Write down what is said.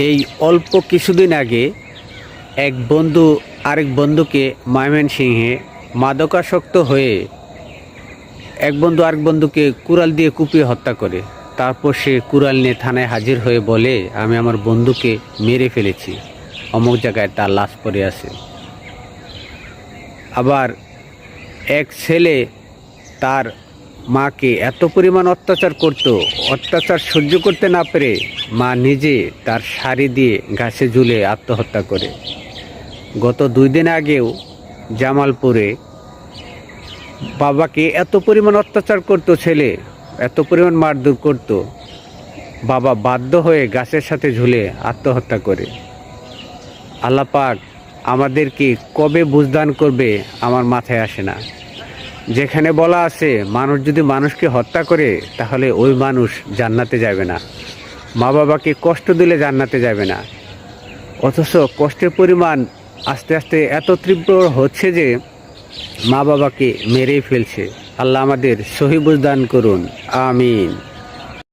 এই অল্প কিছুদিন আগে এক বন্ধু আরেক বন্ধুকে ময়মনসিংহে মাদকাসক্ত হয়ে এক বন্ধু আরেক বন্ধুকে কুড়াল দিয়ে কুপিয়ে হত্যা করে। তারপর সে কুড়াল নিয়ে থানায় হাজির হয়ে বলে, আমি আমার বন্ধুকে মেরে ফেলেছি, অমুক জায়গায় তার লাশ পড়ে আছে। আবার এক ছেলে তার মাকে এত পরিমাণ অত্যাচার করত, অত্যাচার সহ্য করতে না পেরে মা নিজে তার শাড়ি দিয়ে ঘাসে ঝুলে আত্মহত্যা করে। গত 2 দিন আগেও জামালপুরে বাবাকে এত পরিমাণ অত্যাচার করতো ছেলে, এত পরিমাণ মারধর করত, বাবা বাধ্য হয়ে গাছের সাথে ঝুলে আত্মহত্যা করে। আল্লাহ পাক আমাদেরকে কবে বুঝদান করবে আমার মাথায় আসে না। যেখানে বলা আছে মানুষ যদি মানুষকে হত্যা করে তাহলে ওই মানুষ জান্নাতে যাবে না, মা বাবাকে কষ্ট দিলে জান্নাতে যাবে না। অথচ কষ্টের পরিমাণ আস্তে আস্তে এত তীব্র হচ্ছে যে মা বাবাকে মেরেই ফেলছে। আল্লাহ আমাদের সহি বুঝদান করুন, আমিন।